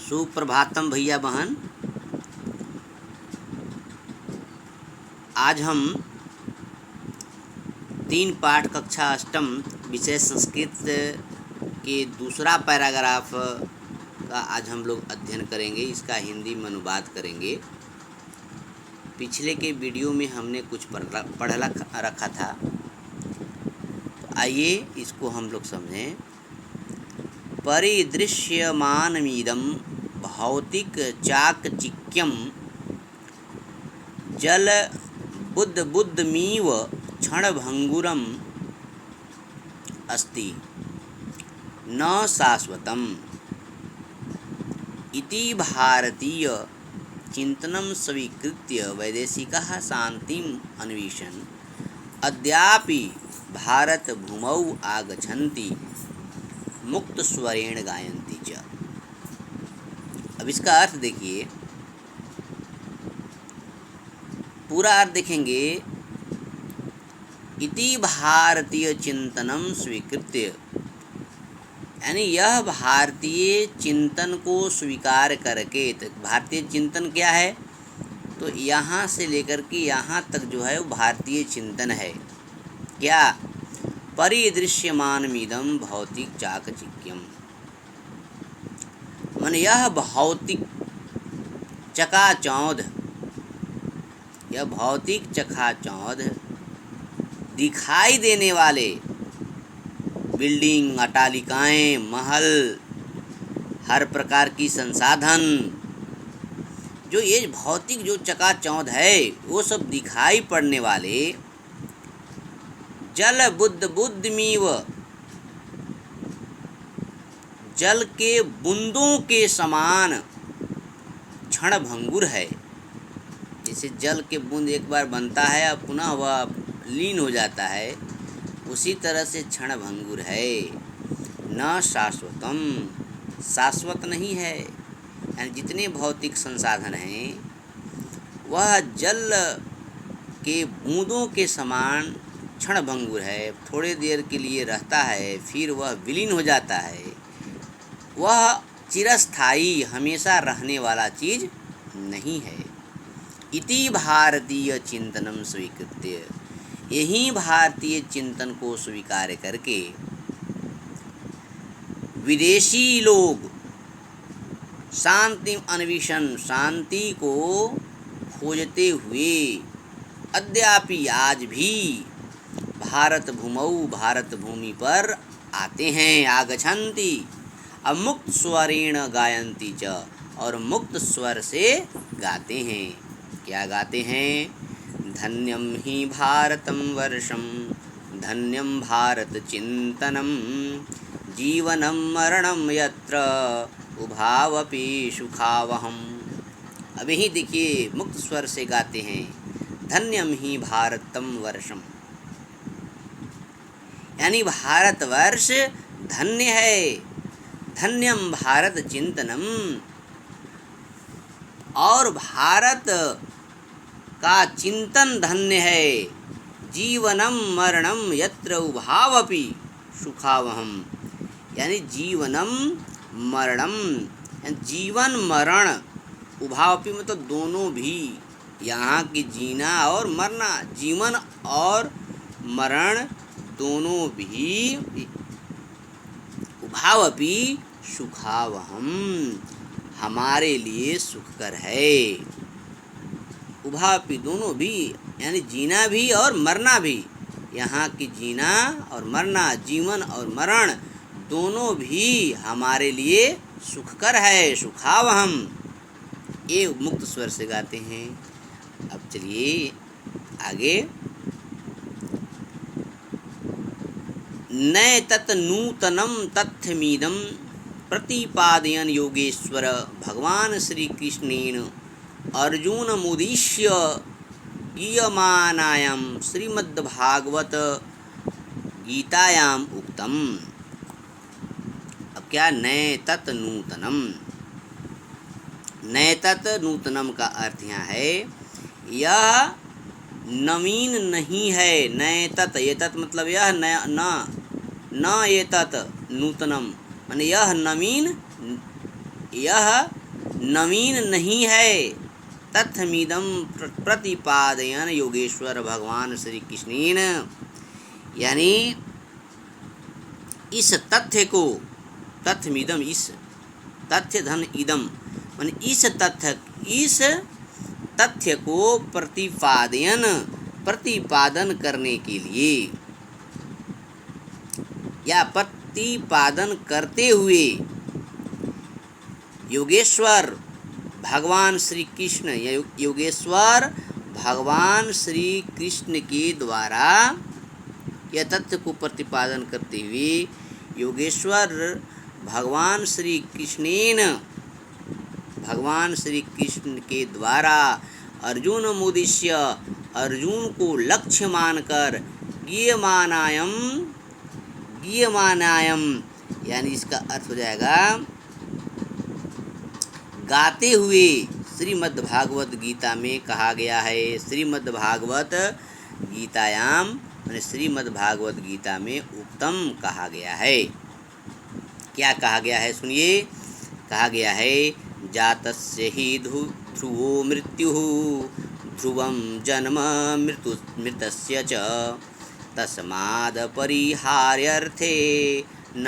सुप्रभातम भैया बहन। आज हम 3 पाठ कक्षा अष्टम विषय संस्कृत के दूसरा पैराग्राफ का आज हम लोग अध्ययन करेंगे। इसका हिंदी में अनुवाद करेंगे। पिछले के वीडियो में हमने कुछ पढ़ रखा था, तो आइए इसको हम लोग समझें। परिदृश्यमानमिदं भौतिक चाकचिक्यं जल बुद्बुद्मिव क्षणभंगुरम् अस्ति न शाश्वतम् इति भारतीय चिंतनं स्वीकृत्य वैदेशिकाः शान्तिम् अन्विषन् अद्यापि भारत भूमौ आगच्छन्ति मुक्त स्वरेण गायन्ति च। अब इसका अर्थ देखिए, पूरा अर्थ देखेंगे। इति भारतीय चिंतनम स्वीकृत्य, यानी यह भारतीय चिंतन को स्वीकार करके। तो भारतीय चिंतन क्या है? तो यहाँ से लेकर के यहाँ तक जो है वो भारतीय चिंतन है। क्या? परिदृश्यमानमिदं भौतिक चाकचिक्यम, मन यह भौतिक चकाचौंध, यह भौतिक चकाचौंध दिखाई देने वाले बिल्डिंग, अट्टालिकाएं, महल, हर प्रकार की संसाधन, जो ये भौतिक जो चकाचौंध है वो सब दिखाई पड़ने वाले जल बुद्बुद्मिव, जल के बूंदों के समान क्षणभंगुर है। जैसे जल के बूंद एक बार बनता है और पुनः वह लीन हो जाता है, उसी तरह से क्षणभंगुर है। न शाश्वतम, शाश्वत नहीं है। यानी जितने भौतिक संसाधन हैं वह जल के बूंदों के समान क्षणभंगुर है। थोड़ी देर के लिए रहता है, फिर वह विलीन हो जाता है। वह चिरस्थायी, हमेशा रहने वाला चीज़ नहीं है। इति भारतीय चिंतनम स्वीकृत्य, यही भारतीय चिंतन को स्वीकार करके विदेशी लोग शांति अन्वेषण, शांति को खोजते हुए अद्यापि आज भी भारत भूमौ, भारत भूमि पर आते हैं। आगच्छन्ति, अब मुक्त स्वरेण गायन्ति च, और मुक्त स्वर से गाते हैं। क्या गाते हैं? धन्यम ही भारतं वर्षं, धन्यम भारत चिंतनम, जीवनं मरणं यत्र उभावपि सुखावहम्। अब यही देखिए, मुक्त स्वर से गाते हैं। धन्यम ही भारतं वर्षम, यानी भारतवर्ष धन्य है। धन्यम भारत चिंतनम, और भारत का चिंतन धन्य है। जीवनम मरणम यत्र उभावपि सुखावहम, यानी जीवनम मरणम, जीवन मरण, उभावपि मतलब दोनों भी, यहाँ की जीना और मरना, जीवन और मरण दोनों भी, उभावपि सुखावहम, हमारे लिए सुखकर है। उभावपि दोनों भी, यानी जीना भी और मरना भी। यहाँ की जीना और मरना, जीवन और मरण दोनों भी हमारे लिए सुखकर है। सुखावहम, ये मुक्त स्वर से गाते हैं। अब चलिए आगे। नैतत् नूतनं तथ्यमिदं प्रतिपादयन् योगेश्वर भगवान श्री कृष्णेन अर्जुनमुद्दिश्य गीयमानायां श्रीमद्भागवत गीतायाम् उक्तम्। अब क्या? नैतत् नूतनम, नैतत् नूतनम का अर्थ यहाँ है यह नवीन नहीं है। नैतत्, एतत् मतलब यह न एतत् नूतनम, माने यह नवीन, यह नवीन नहीं है। तथ्यमिदं प्रतिपादयन योगेश्वर भगवान श्री कृष्णेन, यानी इस तथ्य को, तथ्यमिदम इस, तथ्य धन इदम माने इस तथ्य को प्रतिपादन करने के लिए या प्रतिपादन करते हुए योगेश्वर भगवान श्री कृष्ण या योगेश्वर भगवान श्री कृष्ण के द्वारा यह तथ्य को प्रतिपादन करते हुए योगेश्वर भगवान श्री कृष्णेन, भगवान श्री कृष्ण के द्वारा अर्जुन मुद्दिश्य, अर्जुन को लक्ष्य मानकर गीयमानायम यानी इसका अर्थ हो जाएगा गाते हुए, श्रीमद् भागवत गीता में कहा गया है। श्रीमद् भागवत गीतायाम माने श्रीमद् भागवत गीता में उत्तम कहा गया है। क्या कहा गया है सुनिए। कहा गया है जातस्य हि ध्रुवो मृत्युः ध्रुवं जन्म मृतस्य च तस्मादपरिहार्यर्थे न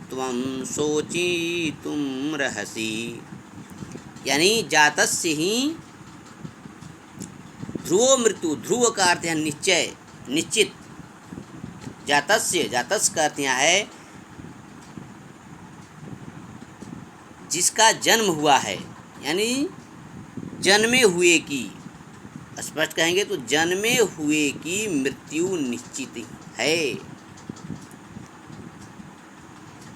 त्वं शोचितुं रहसि। यानी जातस्य ही ध्रुवो मृत्यु, ध्रुव का अर्थ है निश्चय, निश्चित। जातस्य का अर्थ यहाँ है जिसका जन्म हुआ है, यानी जन्मे हुए की, स्पष्ट कहेंगे तो जन्मे हुए की मृत्यु निश्चित है,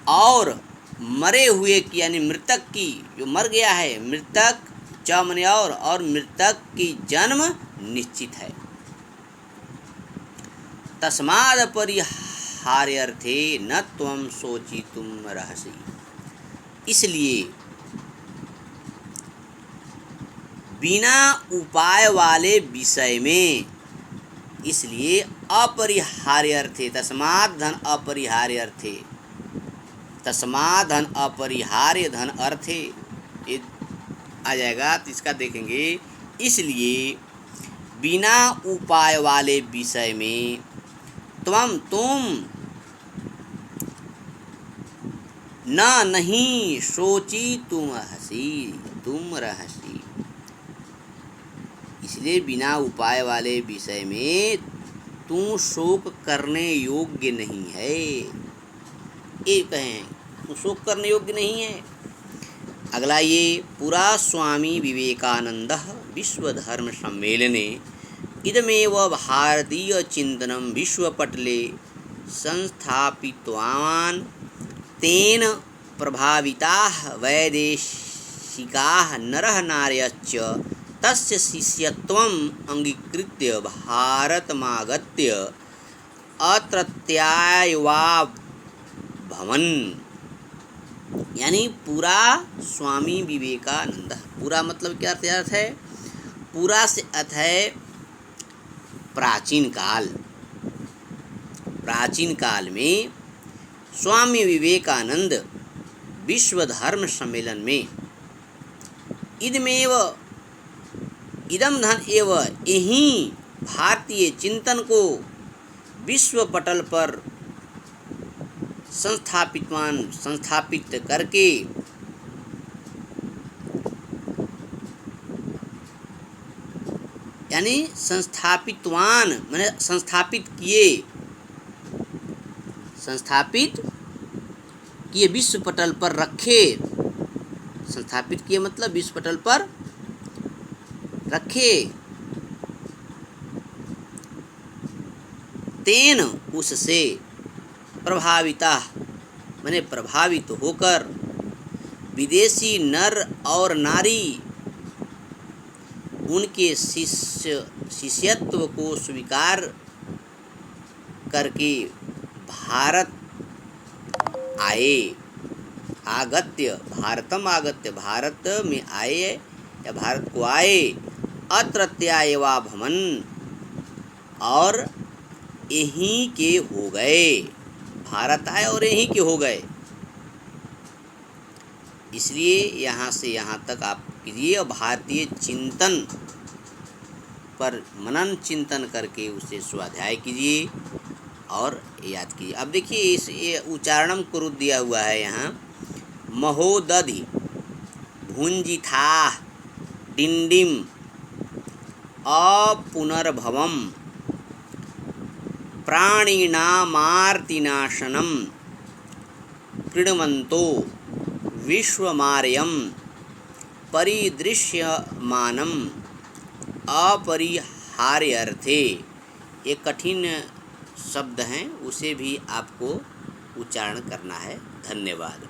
और मरे हुए की यानी मृतक की, जो मर गया है, मृतक च मने और मृतक की जन्म निश्चित है। तस्माद् परिहार्यर्थे न त्वं शोचितुं रहसि। इसलिए बिना उपाय वाले विषय में, इसलिए अपरिहार्यर्थे, तस्माद् धन अपरिहार्यर्थे, तस्माद् धन अपरिहार्य धन अर्थे ये आ जाएगा, तो इसका देखेंगे। इसलिए बिना उपाय वाले विषय में तुम न नहीं सोची तुम रहसी। इसलिए बिना उपाय वाले विषय में तू शोक करने योग्य नहीं है। ये कहें तू शोक करने योग्य नहीं है। अगला ये पुरा स्वामी विवेकानंद विश्वधर्म सम्मेलने इदमेव भारतीय चिंतनं विश्वपटले संस्थापितवान् तेन प्रभाविताः वैदेशिकाः नरः नार्यश्च तस्य शिष्यत्वम् अंगीकृत्य भारतमागत्य अत्रत्यायवाभवन्। यानी पूरा स्वामी विवेकानंद, पूरा मतलब क्या अर्थ है? पूरा से अर्थ है प्राचीन काल। प्राचीन काल में स्वामी विवेकानंद विश्व धर्म सम्मेलन में इदम धन एव यही भारतीय चिंतन को विश्व पटल पर संस्थापित करके यानी संस्थापितवान माने संस्थापित किए विश्व पटल पर रखे। संस्थापित किए मतलब विश्व पटल पर रखे। तेन उससे प्रभाविता माने प्रभावित होकर विदेशी नर और नारी उनके शिष्यत्व को स्वीकार करके भारत आए। भारत में आए या भारत को आए। अत्रत्यायवा भवन और यहीं के हो गए। भारत आए और यहीं के हो गए। इसलिए यहाँ से यहाँ तक आप कीजिए और भारतीय चिंतन पर मनन चिंतन करके उसे स्वाध्याय कीजिए और याद कीजिए। अब देखिए इस ये उच्चारणम कुरु दिया हुआ है यहाँ, महोदधि भुंजिथा डिंडिम अपुनर्भवम प्राणिनामार्तिनाशनम कृण्वन्तो विश्वमार्यम परिदृश्यमानम अपरिहार्यर्थे। ये कठिन शब्द हैं, उसे भी आपको उच्चारण करना है। धन्यवाद।